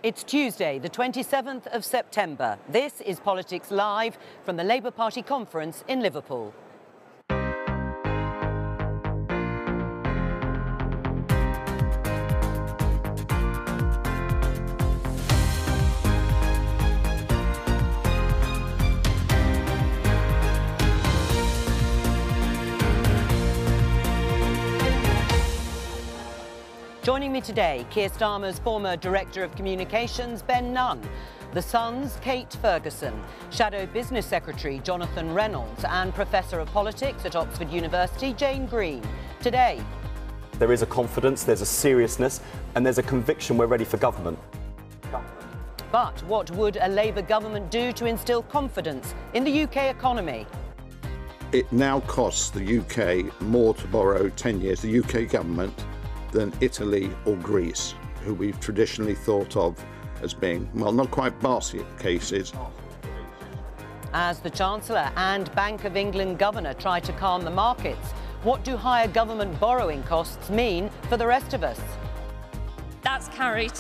It's Tuesday, the 27th of September. This is Politics Live from the Labour Party conference in Liverpool. Joining me today, Keir Starmer's former Director of Communications, Ben Nunn, The Sun's Kate Ferguson, Shadow Business Secretary Jonathan Reynolds and Professor of Politics at Oxford University, Jane Green. Today, there is a confidence, there's a seriousness and there's a conviction we're ready for government. But what would a Labour government do to instil confidence in the UK economy? It now costs the UK more to borrow 10 years, the UK government, than Italy or Greece, who we've traditionally thought of as being, well, not quite basket cases. As the Chancellor and Bank of England Governor try to calm the markets, what do higher government borrowing costs mean for the rest of us? That's carried.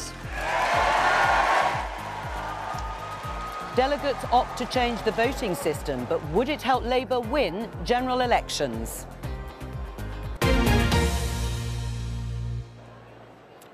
Delegates opt to change the voting system, but would it help Labour win general elections?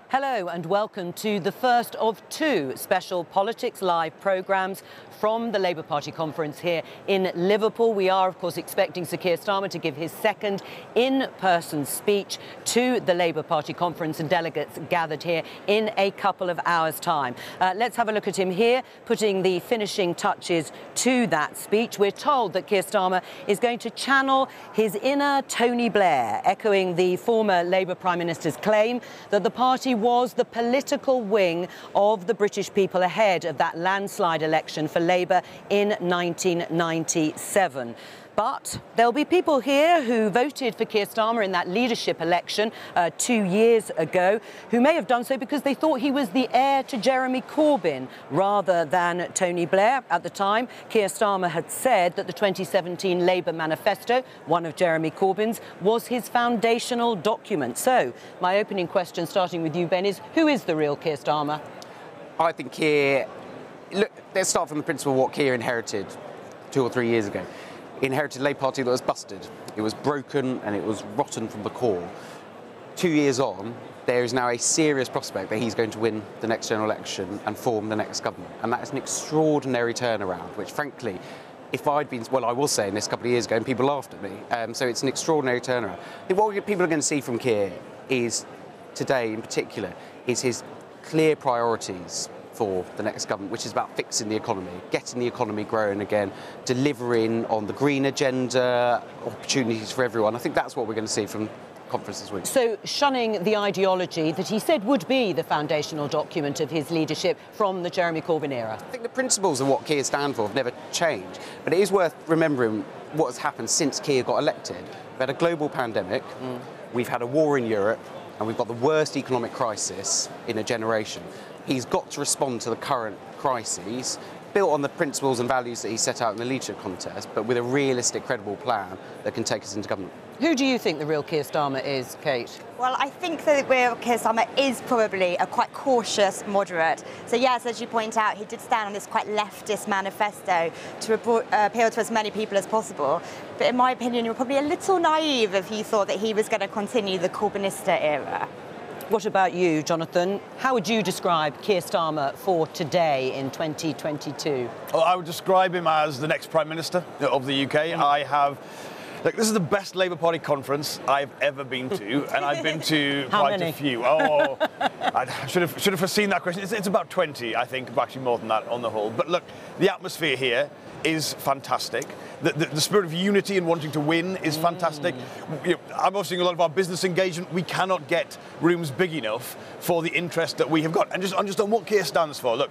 Hello and welcome to the first of two special Politics Live programmes from the Labour Party conference here in Liverpool. We are, of course, expecting Sir Keir Starmer to give his second in-person speech to the Labour Party conference and delegates gathered here in a couple of hours' time. Let's have a look at him here, putting the finishing touches to that speech. We're told that Keir Starmer is going to channel his inner Tony Blair, echoing the former Labour Prime Minister's claim that the party was the political wing of the British people ahead of that landslide election for Labour in 1997. But there'll be people here who voted for Keir Starmer in that leadership election 2 years ago who may have done so because they thought he was the heir to Jeremy Corbyn rather than Tony Blair. At the time, Keir Starmer had said that the 2017 Labour manifesto, one of Jeremy Corbyn's, was his foundational document. So my opening question, starting with you, Ben, is who is the real Keir Starmer? I think Keir... Look, let's start from the principle of what Keir inherited 2 or 3 years ago. He inherited a Labour Party that was busted. It was broken and it was rotten from the core. 2 years on, there is now a serious prospect that he's going to win the next general election and form the next government. And that is an extraordinary turnaround, which frankly, if I'd been, well, I was saying this a couple of years ago and people laughed at me. So it's an extraordinary turnaround. I think what people are going to see from Keir is, today in particular, is his clear priorities for the next government, which is about fixing the economy, getting the economy growing again, delivering on the green agenda, opportunities for everyone. I think that's what we're going to see from the conference this week. So shunning the ideology that he said would be the foundational document of his leadership from the Jeremy Corbyn era. I think the principles of what Keir stands for have never changed, but it is worth remembering what has happened since Keir got elected. We've had a global pandemic, we've had a war in Europe, and we've got the worst economic crisis in a generation. He's got to respond to the current crises, built on the principles and values that he set out in the leadership contest, but with a realistic, credible plan that can take us into government. Who do you think the real Keir Starmer is, Kate? Well, I think that the real Keir Starmer is probably a quite cautious moderate. So yes, as you point out, he did stand on this quite leftist manifesto to appeal to as many people as possible. But in my opinion, you're probably a little naive if you thought that he was going to continue the Corbynista era. What about you, Jonathan? How would you describe Keir Starmer for today in 2022? Well, I would describe him as the next Prime Minister of the UK. Look, this is the best Labour Party conference I've ever been to, and I've been to quite a few. Oh, I should have foreseen that question. It's about 20, I think, actually more than that on the whole. But look, the atmosphere here is fantastic. The spirit of unity and wanting to win is fantastic. I'm also seeing a lot of our business engagement. We cannot get rooms big enough for the interest that we have got. And just on what Keir stands for, look,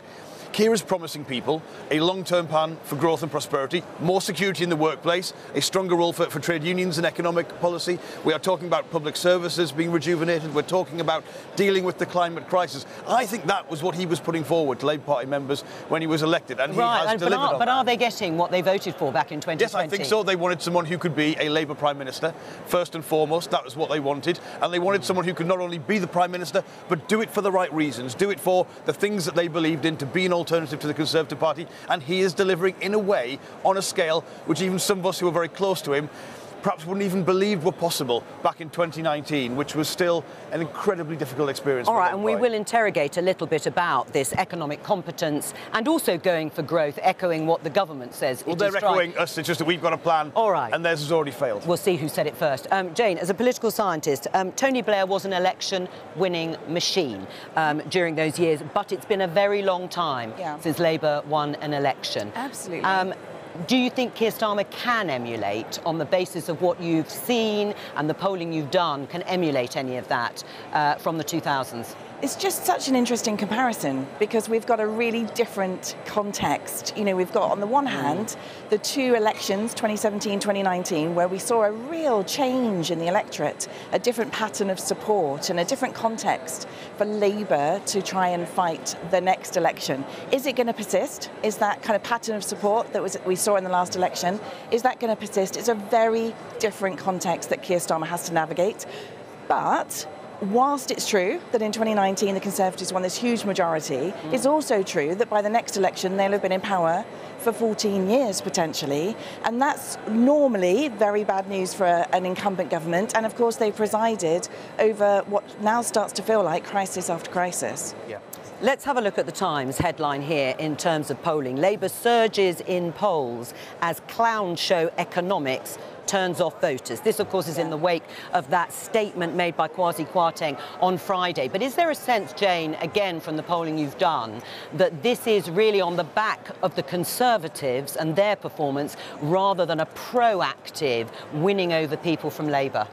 Keir is promising people a long-term plan for growth and prosperity, more security in the workplace, a stronger role for trade unions and economic policy. We are talking about public services being rejuvenated. We're talking about dealing with the climate crisis. I think that was what he was putting forward to Labour Party members when he was elected, and he has delivered on that. But are they getting what they voted for back in 2020? Yes, I think so. They wanted someone who could be a Labour Prime Minister, first and foremost. That was what they wanted. And they wanted someone who could not only be the Prime Minister, but do it for the right reasons, do it for the things that they believed in, to be an alternative to the Conservative Party. And he is delivering in a way, on a scale, which even some of us who are very close to him perhaps wouldn't even believe were possible back in 2019, which was still an incredibly difficult experience. All right, and we will interrogate a little bit about this economic competence and also going for growth, echoing what the government says. Well, they're echoing us, it's just that we've got a plan, all right, and theirs has already failed. We'll see who said it first. Jane, as a political scientist, Tony Blair was an election-winning machine during those years, but it's been a very long time since Labour won an election. Absolutely. Do you think Keir Starmer can emulate, on the basis of what you've seen and the polling you've done, can emulate any of that from the 2000s? It's just such an interesting comparison because we've got a really different context. You know, we've got on the one hand the two elections, 2017, 2019, where we saw a real change in the electorate, a different pattern of support and a different context for Labour to try and fight the next election. Is it going to persist? Is that kind of pattern of support that we saw in the last election, is that going to persist? It's a very different context that Keir Starmer has to navigate. But whilst it's true that in 2019 the Conservatives won this huge majority, it's also true that by the next election they'll have been in power for 14 years potentially, and that's normally very bad news for an incumbent government. And of course they've presided over what now starts to feel like crisis after crisis. Yeah. Let's have a look at the Times headline here in terms of polling. Labour surges in polls as clown show economics turns off voters. This, of course, is in the wake of that statement made by Kwasi Kwarteng on Friday. But is there a sense, Jane, again from the polling you've done, that this is really on the back of the Conservatives and their performance rather than a proactive winning over people from Labour?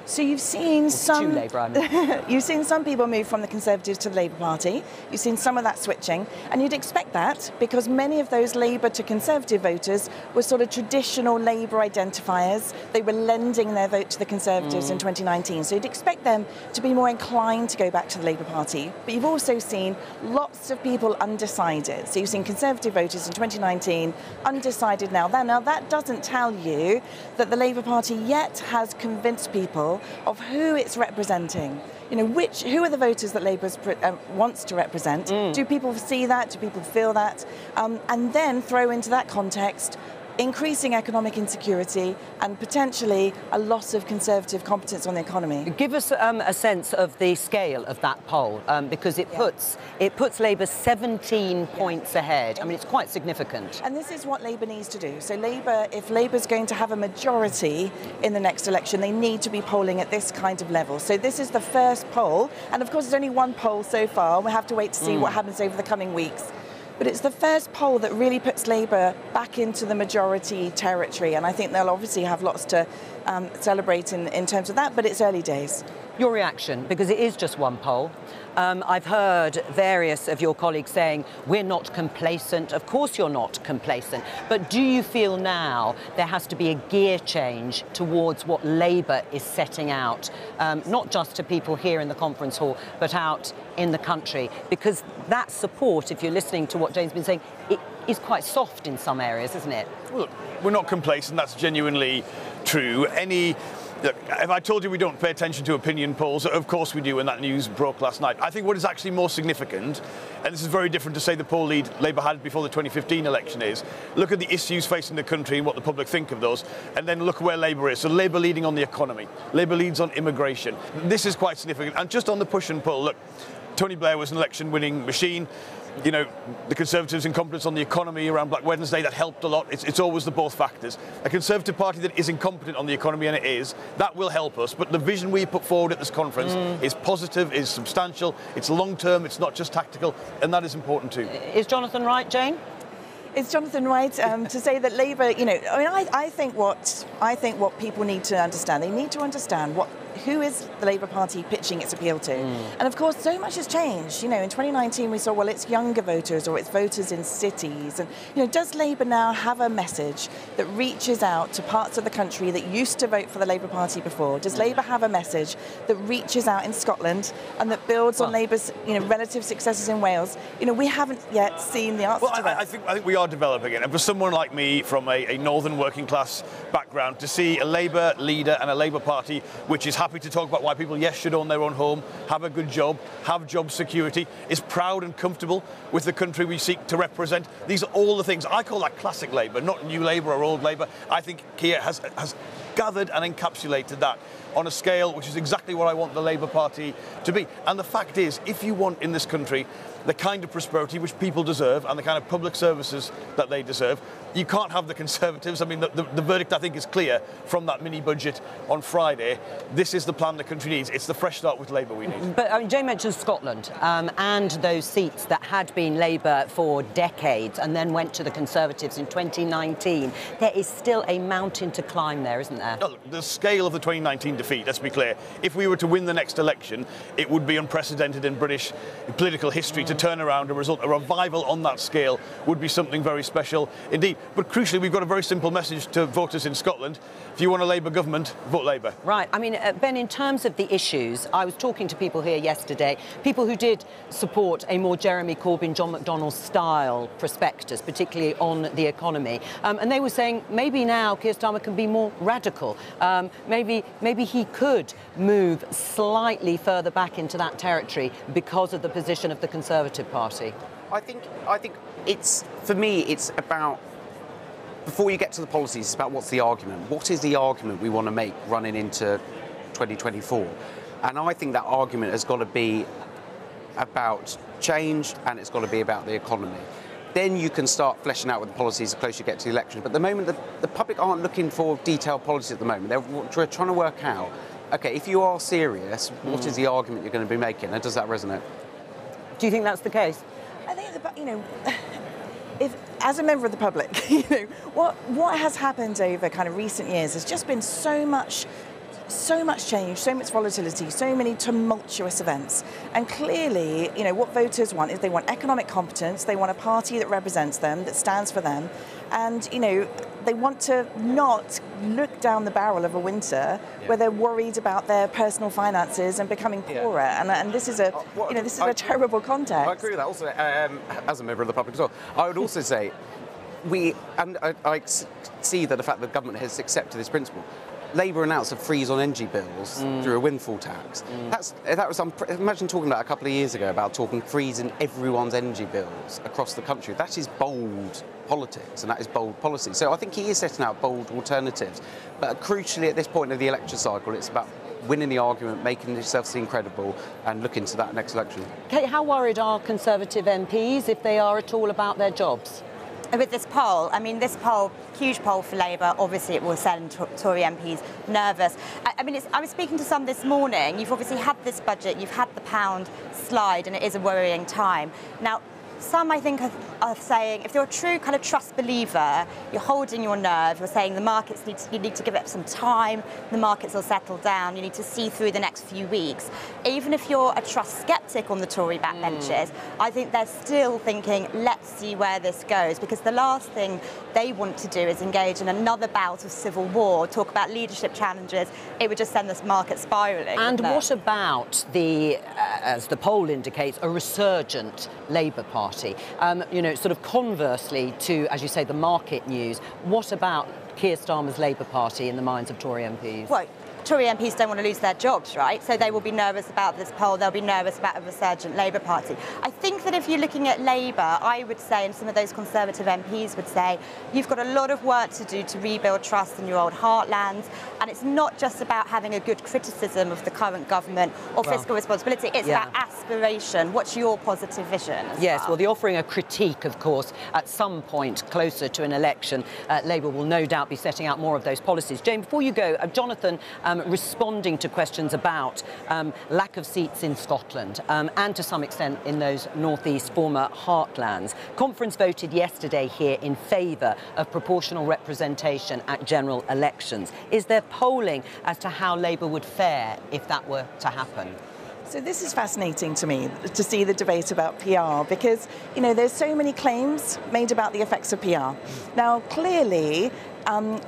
So you've seen you've seen some people move from the Conservatives to the Labour Party. You've seen some of that switching, and you'd expect that because many of those Labour to Conservative voters were sort of traditional Labour identifiers. They were lending their vote to the Conservatives in 2019, so you'd expect them to be more inclined to go back to the Labour Party. But you've also seen lots of people undecided. So you've seen Conservative voters in 2019 undecided now. Now that doesn't tell you that the Labour Party yet has convinced people of who it's representing. You know, who are the voters that Labour wants to represent? Do people see that? Do people feel that? And then throw into that context increasing economic insecurity and potentially a loss of Conservative competence on the economy. Give us a sense of the scale of that poll, because it puts Labour 17 points ahead. I mean, it's quite significant. And this is what Labour needs to do. So Labour, if Labour's going to have a majority in the next election, they need to be polling at this kind of level. So this is the first poll, and of course there's only one poll so far. We'll have to wait to see what happens over the coming weeks. But it's the first poll that really puts Labour back into the majority territory, and I think they'll obviously have lots to celebrate in terms of that, but it's early days. Your reaction, because it is just one poll. I've heard various of your colleagues saying, we're not complacent. Of course you're not complacent. But do you feel now there has to be a gear change towards what Labour is setting out, not just to people here in the conference hall, but out in the country? Because that support, if you're listening to what Jane's been saying, it is quite soft in some areas, isn't it? Well, look, we're not complacent. That's genuinely true. Look, if I told you we don't pay attention to opinion polls, of course we do, and that news broke last night. I think what is actually more significant, and this is very different to say the poll lead Labour had before the 2015 election, is look at the issues facing the country and what the public think of those, and then look where Labour is. So Labour leading on the economy, Labour leads on immigration. This is quite significant. And just on the push and pull, look, Tony Blair was an election-winning machine. You know, the Conservatives' incompetence on the economy around Black Wednesday, that helped a lot. It's always the both factors. A Conservative Party that is incompetent on the economy, and it is, that will help us. But the vision we put forward at this conference is positive, is substantial, it's long-term, it's not just tactical, and that is important too. Is Jonathan right, Jane? Is Jonathan right to say that Labour, you know, I mean, I think what people need to understand, they need to understand what who is the Labour Party pitching its appeal to? And of course, so much has changed. You know, in 2019 we saw, well, it's younger voters or it's voters in cities. And, you know, does Labour now have a message that reaches out to parts of the country that used to vote for the Labour Party before? Does Labour have a message that reaches out in Scotland and that builds on Labour's, you know, relative successes in Wales? You know, we haven't yet seen the answer to that. I think we are developing it. And for someone like me from a northern working class background, to see a Labour leader and a Labour Party which is happy to talk about why people, yes, should own their own home, have a good job, have job security, is proud and comfortable with the country we seek to represent. These are all the things. I call that classic Labour, not new Labour or old Labour. I think Keir has gathered and encapsulated that on a scale which is exactly what I want the Labour Party to be. And the fact is, if you want in this country the kind of prosperity which people deserve and the kind of public services that they deserve, you can't have the Conservatives. I mean, the verdict, I think, is clear from that mini-budget on Friday. This is the plan the country needs. It's the fresh start with Labour we need. But I mean, Jay mentioned Scotland and those seats that had been Labour for decades and then went to the Conservatives in 2019. There is still a mountain to climb there, isn't there? No, the scale of the 2019 defeat, let's be clear, if we were to win the next election, it would be unprecedented in British political history to turn around a result. A revival on that scale would be something very special indeed. But crucially, we've got a very simple message to voters in Scotland. If you want a Labour government, vote Labour. Right. I mean, Ben, in terms of the issues, I was talking to people here yesterday, people who did support a more Jeremy Corbyn, John McDonnell style prospectus, particularly on the economy. And they were saying maybe now Keir Starmer can be more radical. Maybe he could move slightly further back into that territory because of the position of the Conservative Party. I think it's, for me, it's about, before you get to the policies, it's about what's the argument. What is the argument we want to make running into 2024? And I think that argument has got to be about change and it's got to be about the economy. Then you can start fleshing out with the policies the closer you get to the election. But at the moment, the public aren't looking for detailed policy at the moment. They're trying to work out, OK, if you are serious, what is the argument you're going to be making? And does that resonate? Do you think that's the case? I think, you know, if, as a member of the public, you know, what has happened over kind of recent years has just been so much change, so much volatility, so many tumultuous events. And clearly, you know, what voters want is they want economic competence, they want a party that represents them, that stands for them, and, you know, they want to not look down the barrel of a winter where they're worried about their personal finances and becoming poorer. And this is a terrible context. I agree with that. Also, as a member of the public as well, I would also say I see that the fact that the government has accepted this principle. Labour announced a freeze on energy bills through a windfall tax. Imagine talking about a couple of years ago about talking freezing everyone's energy bills across the country. That is bold politics and that is bold policy. So I think he is setting out bold alternatives. But crucially at this point of the election cycle, it's about winning the argument, making yourself seem credible and looking to that next election. Kate, how worried are Conservative MPs, if they are at all, about their jobs? With this poll, I mean, this poll, huge poll for Labour, obviously it will send Tory MPs nervous. I mean, I was speaking to some this morning. You've obviously had this budget, you've had the pound slide, and it is a worrying time. Now, some, I think, are saying, if you're a true kind of trust believer, you're holding your nerve, you're saying the markets you need to give it some time, the markets will settle down, you need to see through the next few weeks. Even if you're a trust sceptic on the Tory backbenches, I think they're still thinking, let's see where this goes, because the last thing they want to do is engage in another bout of civil war, talk about leadership challenges. It would just send this market spiralling. And what about the, as the poll indicates, a resurgent Labour Party? You know, sort of conversely to, as you say, the market news, what about Keir Starmer's Labour Party in the minds of Tory MPs? Well, Tory MPs don't want to lose their jobs, right? So they will be nervous about this poll. They'll be nervous about a resurgent Labour Party. I think that if you're looking at Labour, I would say, and some of those Conservative MPs would say, you've got a lot of work to do to rebuild trust in your old heartlands. And it's not just about having a good criticism of the current government or fiscal responsibility. It's about aspiration. What's your positive vision? Well, the offering a critique, of course, at some point closer to an election, Labour will no doubt be setting out more of those policies. Jane, before you go, Jonathan responding to questions about lack of seats in Scotland and to some extent in those northeast former heartlands. Conference voted yesterday here in favour of proportional representation at general elections. Is there polling as to how Labour would fare if that were to happen? So this is fascinating to me, to see the debate about PR, because, you know, there's so many claims made about the effects of PR. Now, clearly,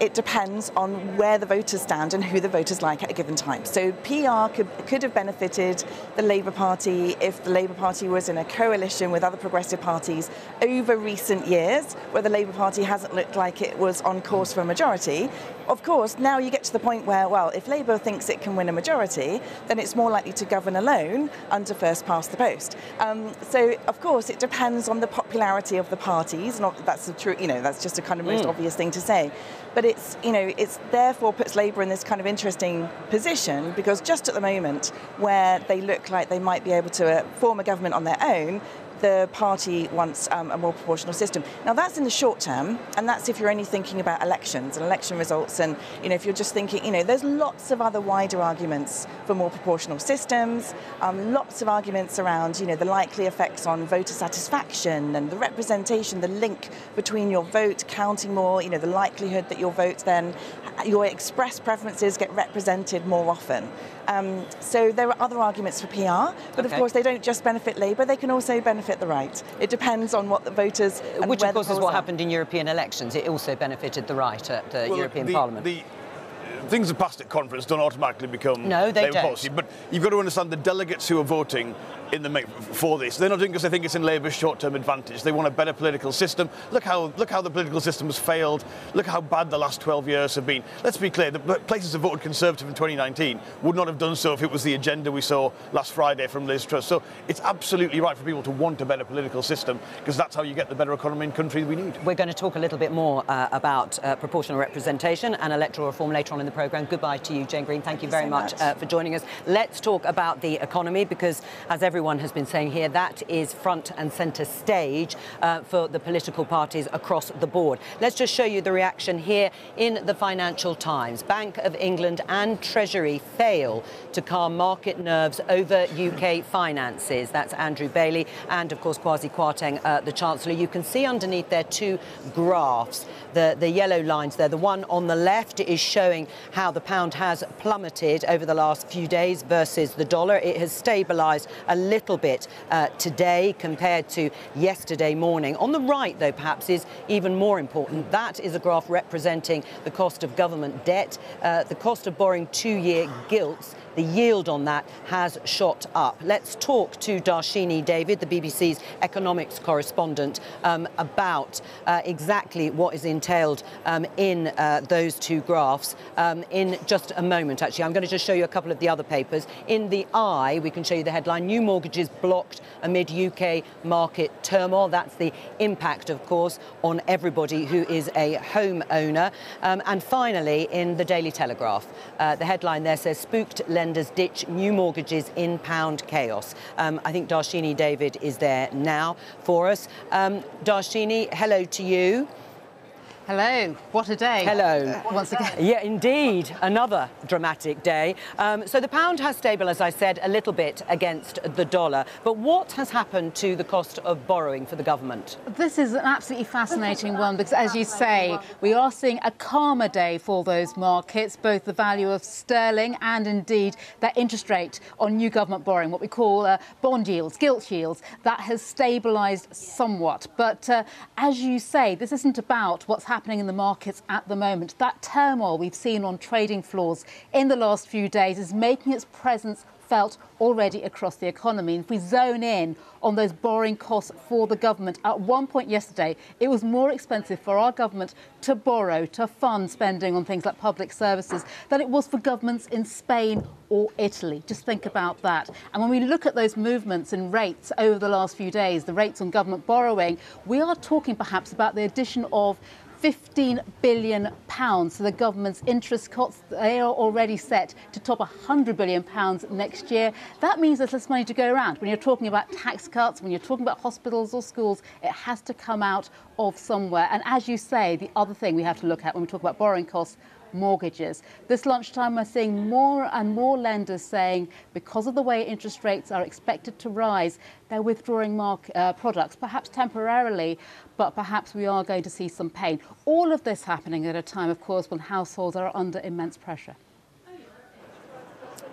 it depends on where the voters stand and who the voters like at a given time. So PR could have benefited the Labour Party if the Labour Party was in a coalition with other progressive parties over recent years, where the Labour Party hasn't looked like it was on course for a majority. Of course, now you get to the point where, well, if Labour thinks it can win a majority, then it's more likely to govern alone under first past the post. So, of course, it depends on the popularity of the parties. Not that's the true, you know, that's just a kind of most obvious thing to say. But it's, you know, it's therefore puts Labour in this kind of interesting position, because just at the moment where they look like they might be able to form a government on their own, the party wants a more proportional system. Now, that's in the short term, and that's if you're only thinking about elections and election results. And, you know, if you're just thinking, you know, there's lots of other wider arguments for more proportional systems, lots of arguments around, you know, the likely effects on voter satisfaction and the representation, the link between your vote counting more, you know, the likelihood that your vote then, your express preferences get represented more often. So there are other arguments for PR, but of course they don't just benefit Labour, they can also benefit the right. It depends on what the voters and which where of course the is polls what are. happened in European elections. It also benefited the right at the European Parliament. The things that passed at conference don't automatically become no, they Labour don't. policy, but you've got to understand the delegates who are voting for this. They're not doing it because they think it's in Labour's short-term advantage. They want a better political system. Look how the political system has failed. Look how bad the last 12 years have been. Let's be clear, the places that voted Conservative in 2019 would not have done so if it was the agenda we saw last Friday from Liz Truss. So it's absolutely right for people to want a better political system, because that's how you get the better economy and country we need. We're going to talk a little bit more about proportional representation and electoral reform later on in the programme. Goodbye to you, Jane Green. Thank you very much for joining us. Let's talk about the economy, because as everyone has been saying here, that is front and centre stage for the political parties across the board. Let's just show you the reaction here in the Financial Times. Bank of England and Treasury fail to calm market nerves over UK finances. That's Andrew Bailey and, of course, Kwasi Kwarteng, the Chancellor. You can see underneath there two graphs, the yellow lines there. The one on the left is showing how the pound has plummeted over the last few days versus the dollar. It has stabilised a little bit today compared to yesterday morning. On the right, though, perhaps is even more important. That is a graph representing the cost of government debt, the cost of borrowing two-year gilts. The yield on that has shot up. Let's talk to Darshini David, the BBC's economics correspondent, about exactly what is entailed in those two graphs in just a moment, actually. I'm going to just show you a couple of the other papers. In the Eye, we can show you the headline, New Mortgages Blocked Amid UK Market Turmoil. That's the impact, of course, on everybody who is a home owner. And finally, in the Daily Telegraph, the headline there says, Spooked lenders ditch new mortgages in pound chaos. I think Darshini David is there now for us. Darshini, hello to you. Hello, what a day. Hello. Once again. Yeah, indeed, another dramatic day. So the pound has stabilised, as I said, a little bit against the dollar. But what has happened to the cost of borrowing for the government? This is an absolutely fascinating one because, as you say, we are seeing a calmer day for those markets, both the value of sterling and indeed that interest rate on new government borrowing, what we call bond yields, gilt yields, that has stabilised somewhat. But as you say, this isn't about what's happening in the markets at the moment. That turmoil we've seen on trading floors in the last few days is making its presence felt already across the economy. And if we zone in on those borrowing costs for the government, at one point yesterday, it was more expensive for our government to borrow, to fund spending on things like public services, than it was for governments in Spain or Italy. Just think about that. And when we look at those movements in rates over the last few days, the rates on government borrowing, we are talking perhaps about the addition of £15 billion to the government's interest costs. They are already set to top £100 billion next year. That means there's less money to go around. When you're talking about tax cuts, when you're talking about hospitals or schools, it has to come out of somewhere. And as you say, the other thing we have to look at when we talk about borrowing costs mortgages. This lunchtime, we're seeing more and more lenders saying because of the way interest rates are expected to rise, they're withdrawing products, perhaps temporarily, but perhaps we are going to see some pain. All of this happening at a time, of course, when households are under immense pressure.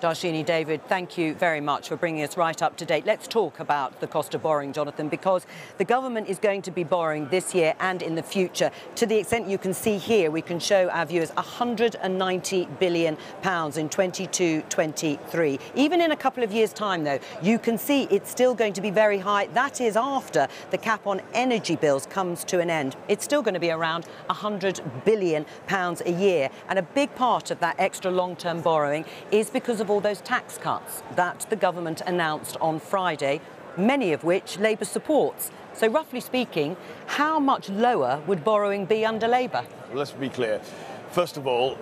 Darshini, David, thank you very much for bringing us right up to date. Let's talk about the cost of borrowing, Jonathan, because the government is going to be borrowing this year and in the future. To the extent you can see here, we can show our viewers £190 billion in 22-23. Even in a couple of years' time, though, you can see it's still going to be very high. That is after the cap on energy bills comes to an end. It's still going to be around £100 billion a year. And a big part of that extra long-term borrowing is because of all those tax cuts that the government announced on Friday, many of which Labour supports. So roughly speaking, how much lower would borrowing be under Labour? Well, let's be clear. First of all,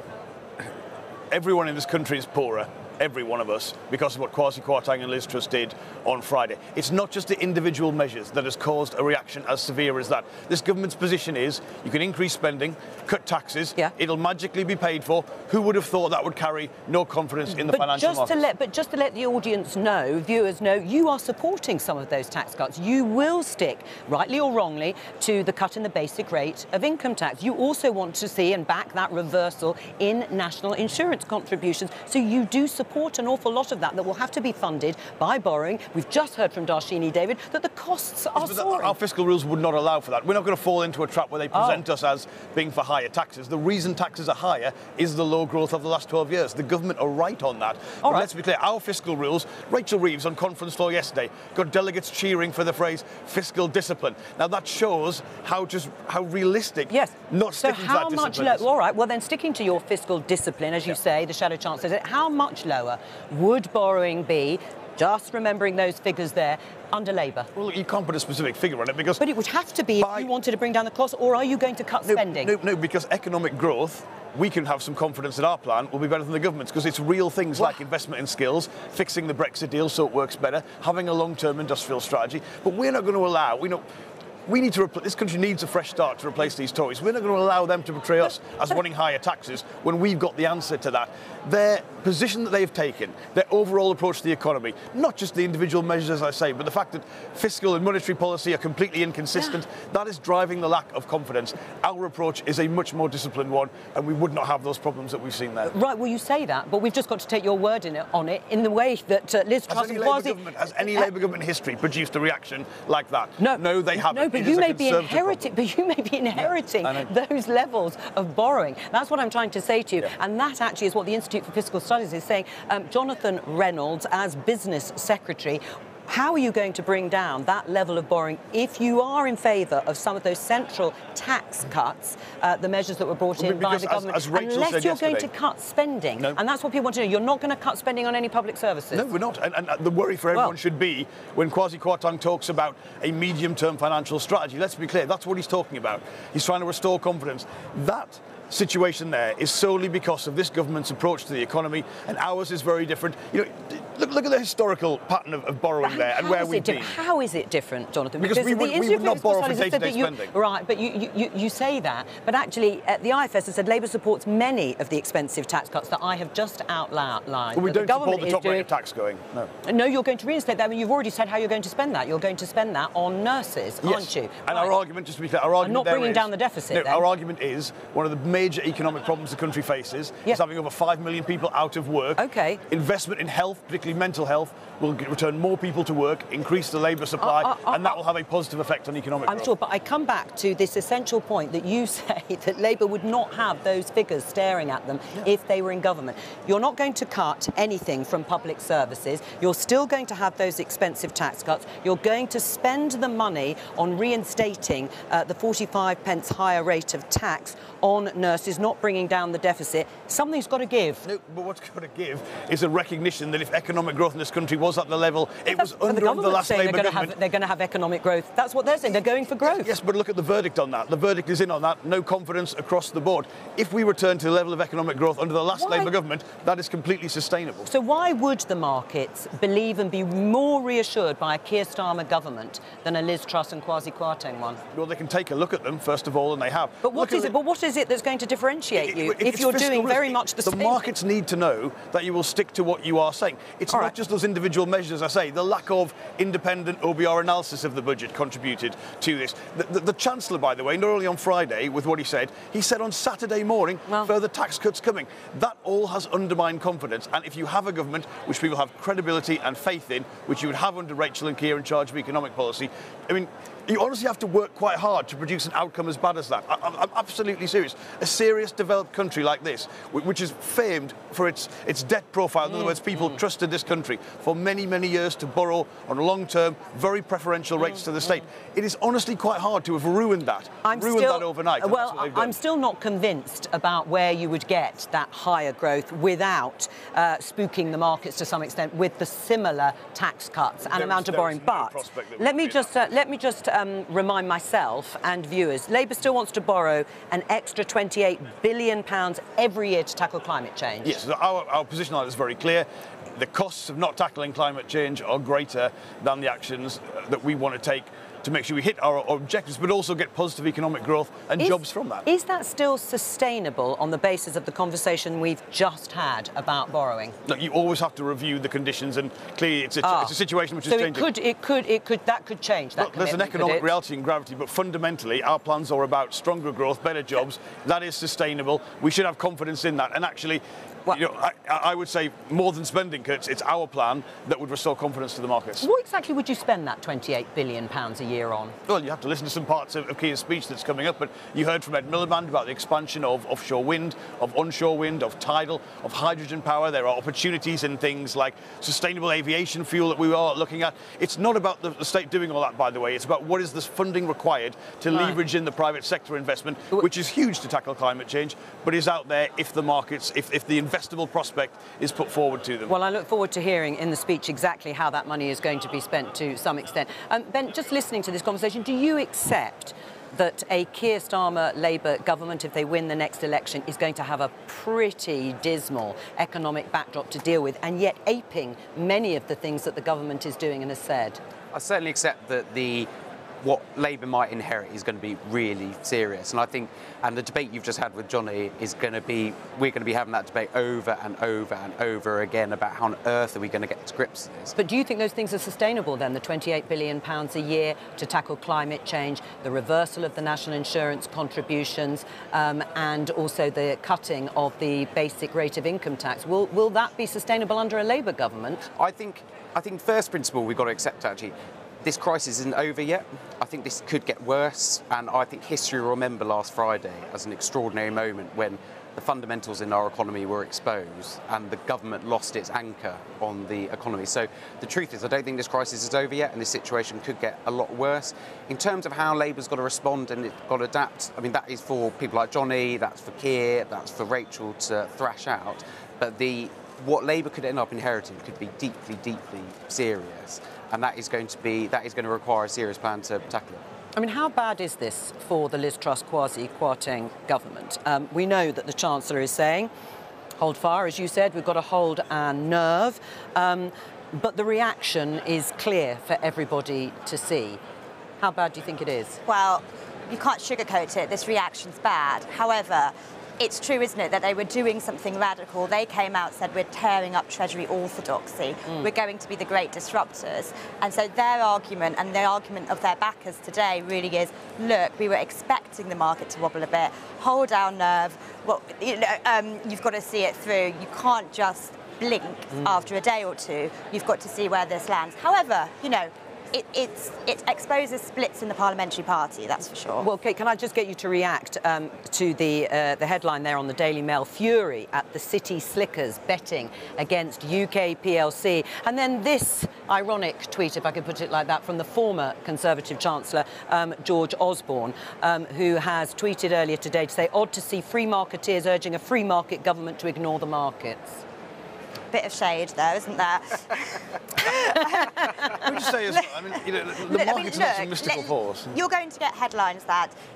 everyone in this country is poorer. Every one of us, because of what Kwasi Kwarteng and Liz Truss did on Friday. It's not just the individual measures that has caused a reaction as severe as that. This government's position is you can increase spending, cut taxes, it'll magically be paid for. Who would have thought that would carry no confidence in the financial markets? But just to let the audience know, viewers know, you are supporting some of those tax cuts. You will stick, rightly or wrongly, to the cut in the basic rate of income tax. You also want to see and back that reversal in national insurance contributions. So you do support an awful lot of that will have to be funded by borrowing. We've just heard from Darshini, David, that the costs are soaring. Our fiscal rules would not allow for that. We're not going to fall into a trap where they present us as being for higher taxes. The reason taxes are higher is the low growth of the last 12 years. The government are right on that. But let's be clear, our fiscal rules, Rachel Reeves on conference floor yesterday got delegates cheering for the phrase fiscal discipline. Now that shows how realistic not sticking to that discipline is. All right, well then sticking to your fiscal discipline, as you say, the Shadow Chancellor said, how much lower would borrowing be, just remembering those figures there, under Labour? Well, you can't put a specific figure on it because... But it would have to be if you wanted to bring down the cost, or are you going to cut spending? No, because economic growth, we can have some confidence that our plan will be better than the government's because it's real things like investment in skills, fixing the Brexit deal so it works better, having a long-term industrial strategy. But we're not going to allow... this country needs a fresh start to replace these Tories. We're not going to allow them to portray us as wanting higher taxes when we've got the answer to that. Their position that they've taken, their overall approach to the economy, not just the individual measures, as I say, but the fact that fiscal and monetary policy are completely inconsistent, that is driving the lack of confidence. Our approach is a much more disciplined one, and we would not have those problems that we've seen there. Right, well, you say that, but we've just got to take your word on it in the way that Liz Truss Has any Labour government in history produced a reaction like that? No, they haven't. No, but you may be inheriting those levels of borrowing. That's what I'm trying to say to you. And that actually is what the Institute for Fiscal Studies is saying. Jonathan Reynolds, as Business Secretary, how are you going to bring down that level of borrowing if you are in favour of some of those central tax cuts, the measures that were brought in by the government, unless you're going to cut spending? No. And that's what people want to know. You're not going to cut spending on any public services? No, we're not. And the worry for everyone should be when Kwasi Kwarteng talks about a medium-term financial strategy. Let's be clear, that's what he's talking about. He's trying to restore confidence. That situation there is solely because of this government's approach to the economy, and ours is very different. Look at the historical pattern of borrowing there and where we've been. How is it different, Jonathan? Because we would not borrow for day-to-day spending. Right, but you say that. But actually, the IFS has said Labour supports many of the expensive tax cuts that I have just outlined. Well, we don't support the top rate of tax going, no. No, you're going to reinstate that. I mean, you've already said how you're going to spend that. You're going to spend that on nurses, aren't you? And our argument, just to be clear, our argument not bringing down the deficit, our argument is one of the major economic problems the country faces is having over 5 million people out of work. Okay. Investment in health, particularly mental health, will return more people to work, increase the labour supply, and that will have a positive effect on economic growth. I'm sure, but I come back to this essential point that you say that Labour would not have those figures staring at them if they were in government. You're not going to cut anything from public services. You're still going to have those expensive tax cuts. You're going to spend the money on reinstating the 45 pence higher rate of tax on nurses, not bringing down the deficit. Something's got to give. No, but what's got to give is a recognition that if economic economic growth in this country was at the level it was under the last Labour government. They're going to have economic growth. That's what they're saying. They're going for growth. Yes, but look at the verdict on that. The verdict is in on that. No confidence across the board. If we return to the level of economic growth under the last Labour government, that is completely sustainable. So why would the markets believe and be more reassured by a Keir Starmer government than a Liz Truss and Kwasi Kwarteng one? Well, they can take a look at them, first of all, and they have. But what is it that's going to differentiate you if you're doing very much the same? The markets need to know that you will stick to what you are saying. It's not just those individual measures, as I say. The lack of independent OBR analysis of the budget contributed to this. The Chancellor, by the way, not only on Friday with what he said on Saturday morning, further tax cuts coming. That all has undermined confidence. And if you have a government which people have credibility and faith in, which you would have under Rachel and Keir in charge of economic policy, I mean, you honestly have to work quite hard to produce an outcome as bad as that. I'm absolutely serious. A serious developed country like this, which is famed for its debt profile, in other words, people trusted this country for many, many years to borrow on long-term, very preferential rates to the state. It is honestly quite hard to have ruined that, that overnight. Well, I'm still not convinced about where you would get that higher growth without spooking the markets to some extent with the similar tax cuts and amount of borrowing. But let me just remind myself and viewers, Labour still wants to borrow an extra £28 billion every year to tackle climate change. Yes, so our position on it is very clear. The costs of not tackling climate change are greater than the actions that we want to take to make sure we hit our objectives, but also get positive economic growth and jobs from that. Is that still sustainable on the basis of the conversation we've just had about borrowing? Look, you always have to review the conditions, and clearly it's a situation which is changing. So that could change. That there's an economic reality and gravity, but fundamentally our plans are about stronger growth, better jobs. That is sustainable. We should have confidence in that, and actually, I would say more than spending cuts, it's our plan that would restore confidence to the markets. What exactly would you spend that £28 billion a year on? Well, you have to listen to some parts of Keir's speech that's coming up, but you heard from Ed Miliband about the expansion of offshore wind, of onshore wind, of tidal, of hydrogen power. There are opportunities in things like sustainable aviation fuel that we are looking at. It's not about the state doing all that, by the way. It's about what is this funding required to leverage in the private sector investment, which is huge to tackle climate change, but is out there if the markets, if the investable prospect is put forward to them. Well, I look forward to hearing in the speech exactly how that money is going to be spent to some extent. Ben, just listening to this conversation, do you accept that a Keir Starmer Labour government, if they win the next election, is going to have a pretty dismal economic backdrop to deal with, and yet aping many of the things that the government is doing and has said? I certainly accept that what Labour might inherit is going to be really serious. And I think, and the debate you've just had with Johnny is going to be, we're going to be having that debate over and over and over again about how on earth are we going to get to grips with this. But do you think those things are sustainable then, the £28 billion a year to tackle climate change, the reversal of the national insurance contributions, and also the cutting of the basic rate of income tax? Will that be sustainable under a Labour government? I think first principle we've got to accept actually, this crisis isn't over yet. I think this could get worse, and I think history will remember last Friday as an extraordinary moment when the fundamentals in our economy were exposed and the government lost its anchor on the economy. So the truth is, I don't think this crisis is over yet, and this situation could get a lot worse. In terms of how Labour's got to respond and it's got to adapt, I mean, that is for people like Johnny, that's for Keir, that's for Rachel to thrash out. But what Labour could end up inheriting could be deeply, deeply serious. And that is going to require a serious plan to tackle it. I mean, how bad is this for the Liz Truss, Kwasi Kwarteng government? We know that the Chancellor is saying, hold fire, as you said, we've got to hold our nerve. But the reaction is clear for everybody to see. How bad do you think it is? Well, you can't sugarcoat it. This reaction's bad. However, it's true, isn't it, that they were doing something radical. They came out and said, we're tearing up Treasury orthodoxy. We're going to be the great disruptors. And so their argument and the argument of their backers today really is, look, we were expecting the market to wobble a bit. Hold our nerve. Well, you've got to see it through. You can't just blink after a day or two. You've got to see where this lands. However, it exposes splits in the parliamentary party, that's for sure. Well, Kate, can I just get you to react to the headline there on the Daily Mail, fury at the City Slickers betting against UK PLC. And then this ironic tweet, if I could put it like that, from the former Conservative Chancellor, George Osborne, who has tweeted earlier today to say, odd to see free marketeers urging a free market government to ignore the markets. bit of shade there, isn't there? Can we just say as well, I mean, you know, the market's not some mystical force. You're going to get headlines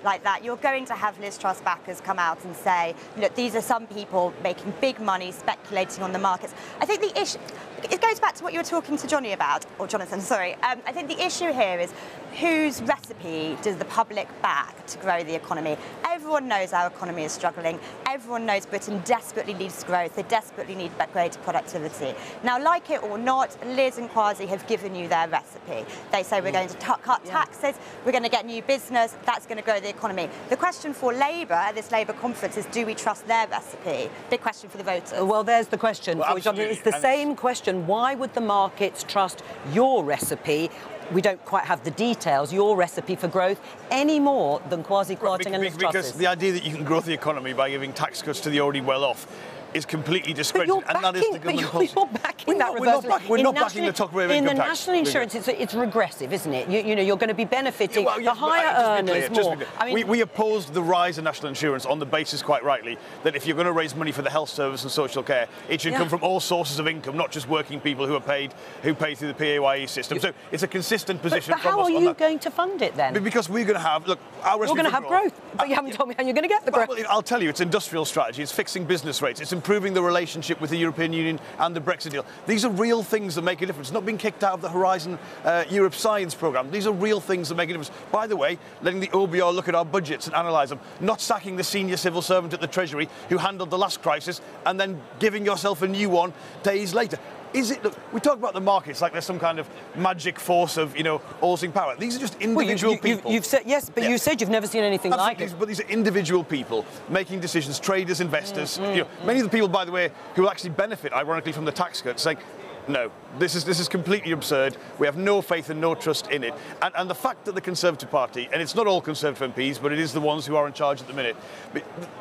like that. You're going to have Liz Truss backers come out and say, look, these are some people making big money speculating on the markets. I think the issue, it goes back to what you were talking to Johnny about, or Jonathan, sorry. I think the issue here is whose recipe does the public back to grow the economy? Everyone knows our economy is struggling. Everyone knows Britain desperately needs growth. They desperately need greater productivity. Now, like it or not, Liz and Kwasi have given you their recipe. They say we're going to cut taxes, we're going to get new business, that's going to grow the economy. The question for Labour at this Labour conference is, do we trust their recipe? Big question for the voters. Well, there's the question. Well, it's the same question. Why would the markets trust your recipe? We don't quite have the details, your recipe for growth, any more than Kwasi Kwarteng and Liz Truss's. Because the idea that you can grow the economy by giving tax cuts to the already well-off is completely discredited, and that is the government policy. You're backing that reversal. We're not backing the top rate of income tax. In the national insurance, it's regressive, isn't it? You know, you're going to be benefiting the higher earners more. I mean, we opposed the rise in national insurance on the basis, quite rightly, that if you're going to raise money for the health service and social care, it should come from all sources of income, not just working people who pay through the PAYE system. So it's a consistent position. But how are you going to fund it then? Because we're going to have, look, our recipe you're going to have growth, but you haven't told me how you're going to get the growth. Well, I'll tell you, it's industrial strategy, it's fixing business rates, it's improving the relationship with the European Union and the Brexit deal. These are real things that make a difference. Not being kicked out of the Horizon Europe Science Programme. These are real things that make a difference. By the way, letting the OBR look at our budgets and analyse them, not sacking the senior civil servant at the Treasury who handled the last crisis and then giving yourself a new one days later. Is it? Look, we talk about the markets like there's some kind of magic force of, you know, all-seeing power. These are just individual people. You've said yes, but you said you've never seen anything like it. But these are individual people making decisions, traders, investors. You know, many of the people, by the way, who will actually benefit, ironically, from the tax cuts, saying, no, this is completely absurd. We have no faith and no trust in it. And the fact that the Conservative Party, and it's not all Conservative MPs, but it is the ones who are in charge at the minute,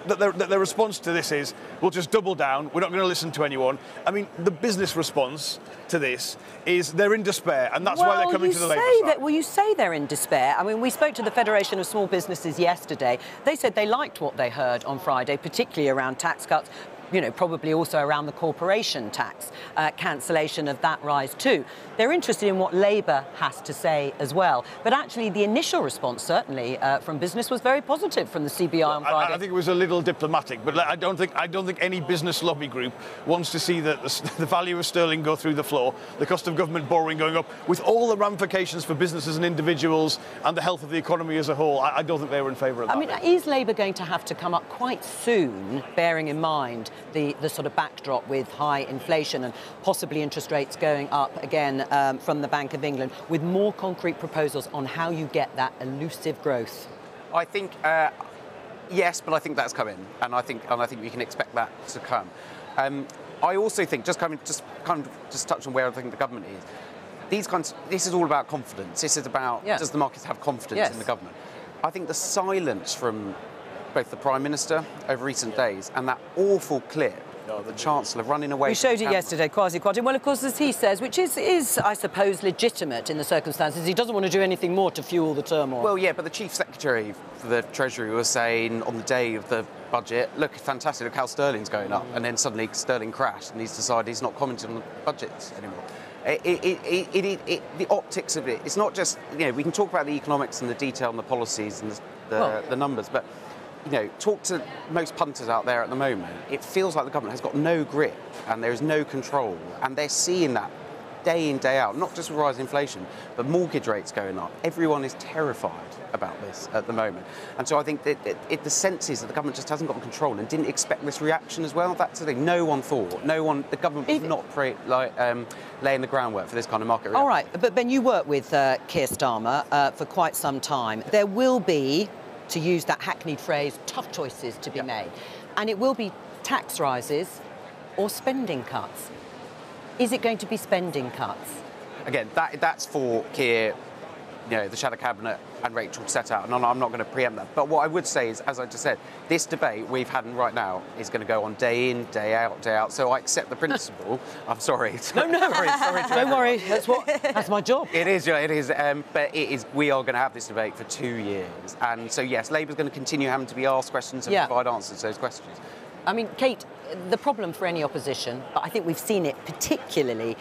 that their response to this is, we'll just double down, we're not going to listen to anyone. I mean, the business response to this is they're in despair, and that's why they're coming to the Labour side. Well, you say they're in despair. I mean, we spoke to the Federation of Small Businesses yesterday. They said they liked what they heard on Friday, particularly around tax cuts. You know, probably also around the corporation tax, cancellation of that rise too. They're interested in what Labour has to say as well. But actually, the initial response, certainly from business, was very positive from the CBI on Friday. I think it was a little diplomatic, but I don't think any business lobby group wants to see the value of sterling go through the floor, the cost of government borrowing going up, with all the ramifications for businesses and individuals and the health of the economy as a whole. I don't think they were in favour of that. I mean, is Labour going to have to come up quite soon, bearing in mind the sort of backdrop with high inflation and possibly interest rates going up again from the Bank of England, with more concrete proposals on how you get that elusive growth? I think yes, but I think that's coming, and I think we can expect that to come. I also think just touch on where I think the government is. This is all about confidence. This is about does the markets have confidence in the government? I think the silence from both the Prime Minister over recent days and that awful clip of the Chancellor running away. We showed it yesterday, Kwasi Kwarteng. Well, of course, as he says, which is, I suppose, legitimate in the circumstances, he doesn't want to do anything more to fuel the turmoil. Well, yeah, but the Chief Secretary for the Treasury was saying on the day of the budget, look, fantastic, look how sterling's going up. And then suddenly sterling crashed and he's decided he's not commenting on the budgets anymore. The optics of it, it's not just, you know, we can talk about the economics and the detail and the policies and the numbers, but you know, talk to most punters out there at the moment, it feels like the government has got no grip and there is no control, and they're seeing that day in, day out, not just with rising inflation, but mortgage rates going up. Everyone is terrified about this at the moment. And so I think that the sense is that the government just hasn't got control and didn't expect this reaction as well. That's the thing. The government was not laying the groundwork for this kind of market reaction. All right, but Ben, you worked with Keir Starmer for quite some time. There will be, to use that hackneyed phrase, tough choices to be made. And it will be tax rises or spending cuts. Is it going to be spending cuts? Again, that's for Keir, you know, the Shadow Cabinet and Rachel to set out, and I'm not going to preempt that. But what I would say is, as I just said, this debate we've had right now is going to go on day in, day out. So I accept the principle. I'm sorry. No. Sorry, don't worry. That's my job. It is. But it is. We are going to have this debate for 2 years, and so yes, Labour's going to continue having to be asked questions and provide answers to those questions. I mean, Kate, the problem for any opposition, but I think we've seen it particularly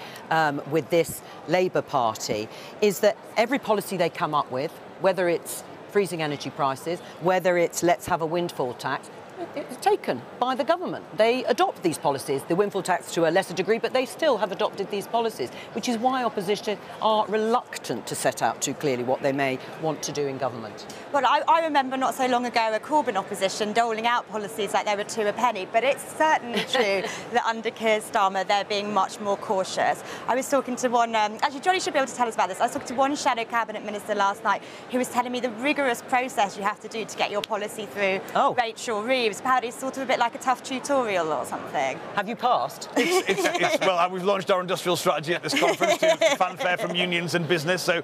with this Labour Party, is that every policy they come up with, whether it's freezing energy prices, whether it's let's have a windfall tax, it's taken by the government. They adopt these policies, the windfall tax to a lesser degree, but they still have adopted these policies, which is why opposition are reluctant to set out too clearly what they may want to do in government. Well, I remember not so long ago a Coburn opposition doling out policies like they were 2 a penny, but it's certainly true that under Keir Starmer they're being much more cautious. I was talking to one, actually Johnny should be able to tell us about this, I was talking to one shadow cabinet minister last night who was telling me the rigorous process you have to do to get your policy through. Rachel Reeves, apparently it's sort of a bit like a tough tutorial or something. Have you passed? Well, we've launched our industrial strategy at this conference to fanfare from unions and business, so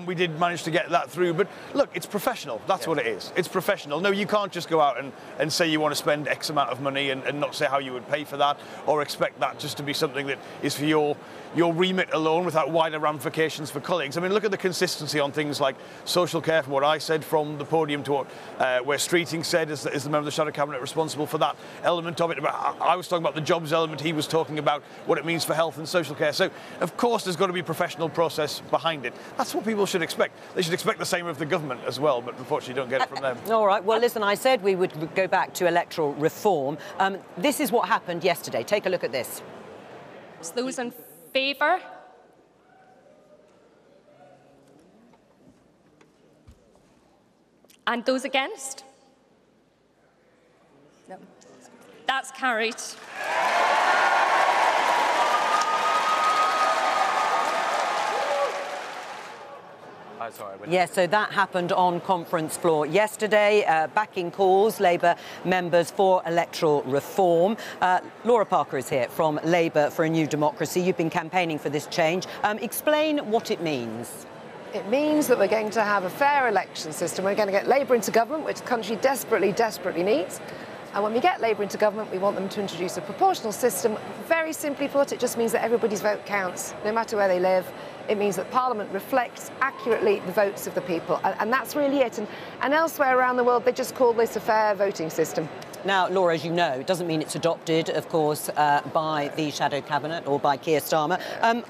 we did manage to get that through. But look, it's professional. That's what it is. It's professional. No, you can't just go out and say you want to spend X amount of money and not say how you would pay for that, or expect that just to be something that is for your remit alone without wider ramifications for colleagues. I mean, look at the consistency on things like social care, from what I said from the podium to what where Streeting said as the member of the Shadow Cabinet responsible for that element of it. I was talking about the jobs element, he was talking about what it means for health and social care. So, of course, there's got to be a professional process behind it. That's what people should expect. They should expect the same of the government as well, but unfortunately don't get it from them. All right, well, listen, I said we would go back to electoral reform. This is what happened yesterday. Take a look at this. Those in favour? And those against? No. That's carried. Yes, so that happened on conference floor yesterday, backing calls, Labour members for electoral reform. Laura Parker is here from Labour for a New Democracy. You've been campaigning for this change. Explain what it means. It means that we're going to have a fair election system. We're going to get Labour into government, which the country desperately, desperately needs. And when we get Labour into government, we want them to introduce a proportional system. Very simply put, it just means that everybody's vote counts, no matter where they live. It means that Parliament reflects accurately the votes of the people. And that's really it. And elsewhere around the world, they just call this a fair voting system. Now, Laura, as you know, it doesn't mean it's adopted, of course, by the Shadow Cabinet or by Keir Starmer.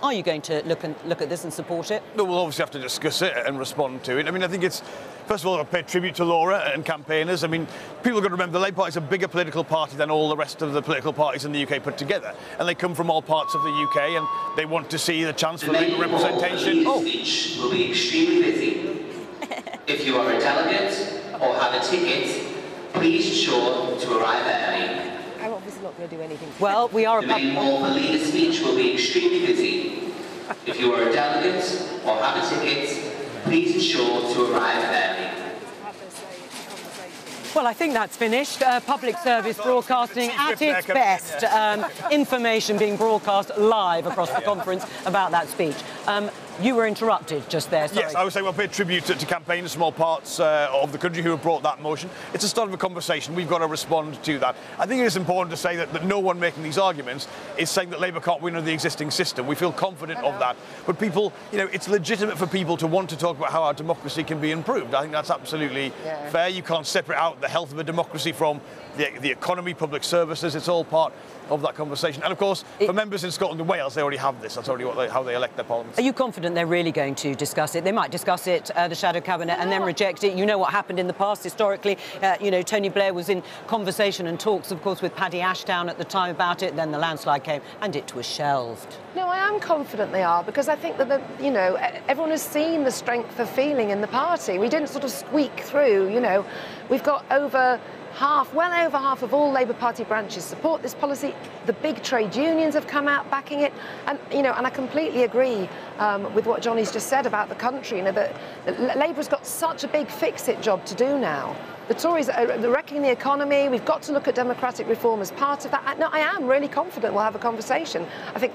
Are you going to look at this and support it? No, we'll obviously have to discuss it and respond to it. I mean, I think it's, first of all, I'll pay tribute to Laura and campaigners. I mean, people have got to remember the Labour Party is a bigger political party than all the rest of the political parties in the UK put together. And they come from all parts of the UK and they want to see the chance for Labour representation. The speech will be extremely busy. If you are a delegate or have a ticket, please ensure to arrive early. I'm obviously not going to do anything. Well, we are... The main hall for leader speech will be extremely busy. If you are a delegate or have a ticket, please ensure to arrive early. Well, I think that's finished. Public service broadcasting at its best. Information being broadcast live across the conference about that speech. You were interrupted just there, sorry. Yes, I was saying we'll pay tribute to campaigners from all parts of the country who have brought that motion. It's a start of a conversation. We've got to respond to that. I think it is important to say that no one making these arguments is saying that Labour can't win under the existing system. We feel confident of that. But people, you know, it's legitimate for people to want to talk about how our democracy can be improved. I think that's absolutely fair. You can't separate out the health of a democracy from the economy, public services. It's all part of that conversation. And of course, for members in Scotland and Wales, they already have this. That's already how they elect their parliaments. Are you confident they're really going to discuss it? They might discuss it, the Shadow Cabinet, and then reject it. You know what happened in the past historically. You know, Tony Blair was in conversation and talks, of course, with Paddy Ashdown at the time about it. Then the landslide came and it was shelved. No, I am confident they are, because I think that, you know, everyone has seen the strength of feeling in the party. We didn't sort of squeak through, you know. We've got well over half of all Labour Party branches support this policy. The big trade unions have come out backing it, and you know, and I completely agree with what Johnny's just said about the country. You know, that Labour's got such a big fix-it job to do now. The Tories are wrecking the economy. We've got to look at democratic reform as part of that. No, I am really confident we'll have a conversation. I think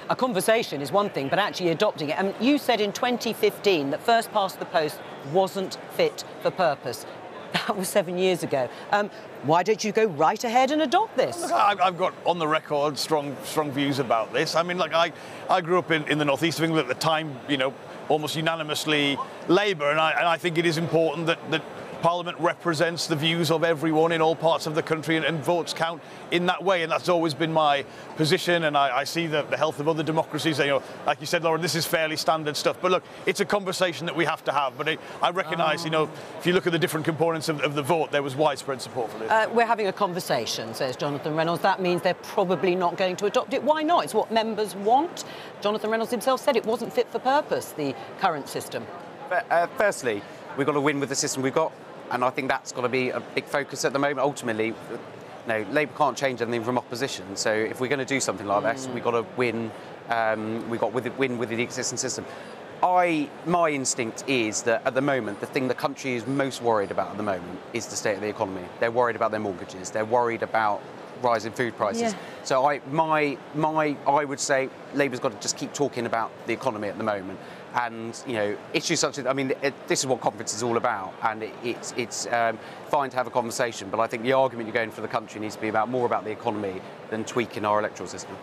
a conversation is one thing, but actually adopting it. I mean, you said in 2015 that first past the post wasn't fit for purpose. That was 7 years ago. Why don't you go right ahead and adopt this? Look, I've got on the record strong views about this. I mean, like I grew up in the northeast of England at the time, you know, almost unanimously Labour, and I think it is important that Parliament represents the views of everyone in all parts of the country, and votes count in that way, and that's always been my position. And I see the health of other democracies. You know, like you said, Laura, this is fairly standard stuff. But look, it's a conversation that we have to have. But I recognise, you know, if you look at the different components of the vote, there was widespread support for this. We're having a conversation, says Jonathan Reynolds. That means they're probably not going to adopt it. Why not? It's what members want. Jonathan Reynolds himself said it wasn't fit for purpose, the current system. Firstly, we've got to win with the system we've got, and I think that's got to be a big focus at the moment. Ultimately, no, Labour can't change anything from opposition. So if we're going to do something like this, we've got to win. We've got to win with the existing system. My instinct is that at the moment, the thing the country is most worried about at the moment is the state of the economy. They're worried about their mortgages. They're worried about rising food prices. Yeah. So I would say Labour's got to just keep talking about the economy at the moment. And, you know, issues such as, I mean, this is what conference is all about, and it's fine to have a conversation, but I think the argument you're going for the country needs to be more about the economy than tweaking our electoral system.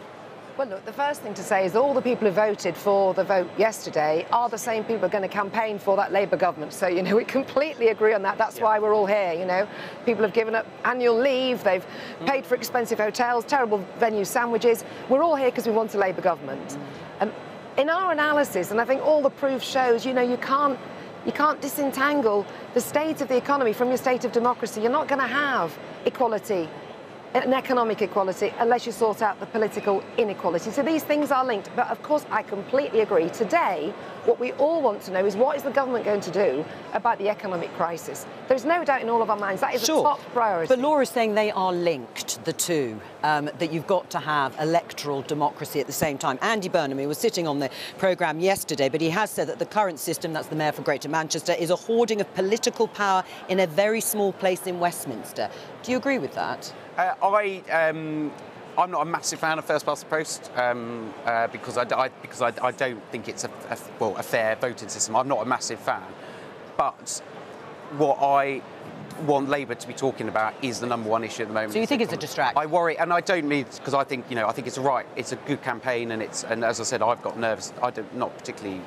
Well, look, the first thing to say is all the people who voted for the vote yesterday are the same people who are going to campaign for that Labour government. So, you know, we completely agree on that. That's why we're all here, you know. People have given up annual leave, they've paid for expensive hotels, terrible venue sandwiches. We're all here because we want a Labour government. In our analysis, and I think all the proof shows, you know, you can't disentangle the state of the economy from your state of democracy. You're not going to have equality, an economic equality, unless you sort out the political inequality. So these things are linked. But of course, I completely agree. Today, what we all want to know is what is the government going to do about the economic crisis? There's no doubt in all of our minds that is a top priority. But Laura's saying they are linked, the two, that you've got to have electoral democracy at the same time. Andy Burnham, he was sitting on the programme yesterday, but he has said that the current system, that's the Mayor for Greater Manchester, is a hoarding of political power in a very small place in Westminster. Do you agree with that? I'm not a massive fan of first past the post because I don't think it's a fair voting system. I'm not a massive fan, but what I want Labour to be talking about is the number one issue at the moment. So you think it's a distraction? I worry, and I don't mean because I think it's it's a good campaign, and as I said, I've got nerves. I don't particularly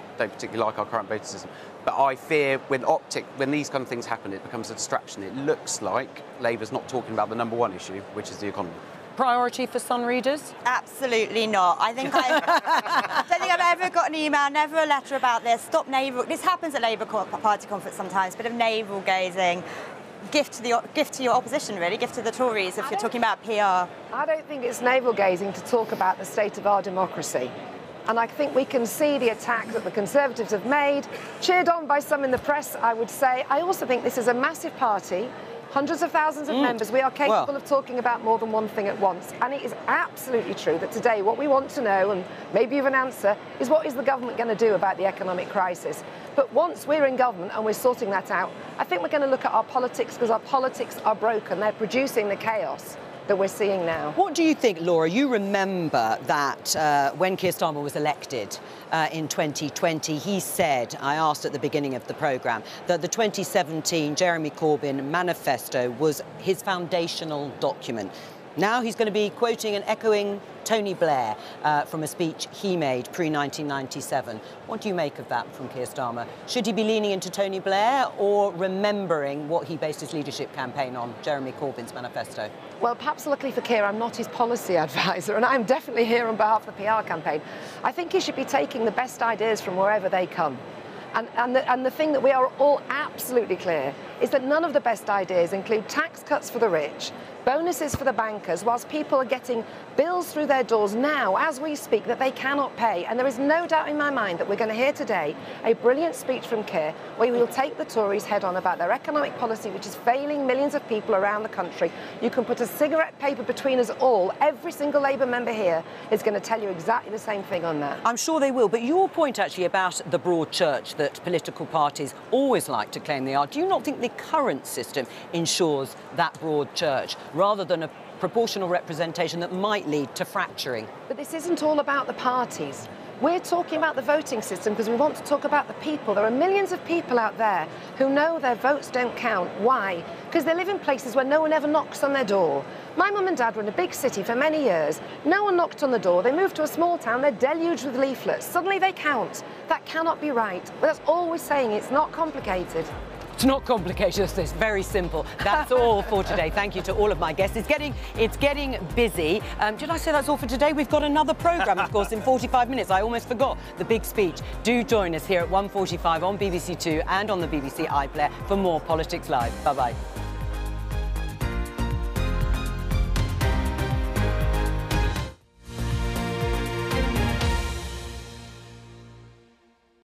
like our current voting system, but I fear when these kind of things happen, it becomes a distraction. It looks like Labour's not talking about the number one issue, which is the economy. Priority for Sun readers? Absolutely not. I don't think I've ever got an email, never a letter about this. Stop navel. This happens at Labour Party conference sometimes. Bit of navel gazing. Gift to your opposition, really. Gift to the Tories if you're talking about PR. I don't think it's navel gazing to talk about the state of our democracy. And I think we can see the attack that the Conservatives have made, cheered on by some in the press, I would say. I also think this is a massive party. Hundreds of thousands of members. We are capable of talking about more than one thing at once. And it is absolutely true that today what we want to know, and maybe even answer, is what is the government going to do about the economic crisis? But once we're in government and we're sorting that out, I think we're going to look at our politics, because our politics are broken. They're producing the chaos that we're seeing now. What do you think, Laura? You remember that when Keir Starmer was elected in 2020, he said, I asked at the beginning of the programme, that the 2017 Jeremy Corbyn manifesto was his foundational document. Now he's going to be quoting and echoing Tony Blair from a speech he made pre-1997. What do you make of that from Keir Starmer? Should he be leaning into Tony Blair or remembering what he based his leadership campaign on, Jeremy Corbyn's manifesto? Well, perhaps luckily for Keir, I'm not his policy advisor, and I'm definitely here on behalf of the PR campaign. I think he should be taking the best ideas from wherever they come. And the thing that we are all absolutely clear is that none of the best ideas include tax cuts for the rich, bonuses for the bankers, whilst people are getting bills through their doors now, as we speak, that they cannot pay. And there is no doubt in my mind that we're going to hear today a brilliant speech from Keir, where we will take the Tories head on about their economic policy, which is failing millions of people around the country. You can put a cigarette paper between us all. Every single Labour member here is going to tell you exactly the same thing on that. I'm sure they will. But your point, actually, about the broad church that political parties always like to claim they are, do you not think the current system ensures that broad church, rather than a proportional representation that might lead to fracturing? But this isn't all about the parties. We're talking about the voting system because we want to talk about the people. There are millions of people out there who know their votes don't count. Why? Because they live in places where no one ever knocks on their door. My mum and dad were in a big city for many years. No one knocked on the door. They moved to a small town. They're deluged with leaflets. Suddenly they count. That cannot be right. But that's all we're saying. It's not complicated. It's not complicated, it's very simple. That's all for today. Thank you to all of my guests. It's getting busy. Did I say that's all for today? We've got another programme, of course, in 45 minutes. I almost forgot the big speech. Do join us here at 1:45 on BBC Two and on the BBC iPlayer for more Politics Live. Bye-bye.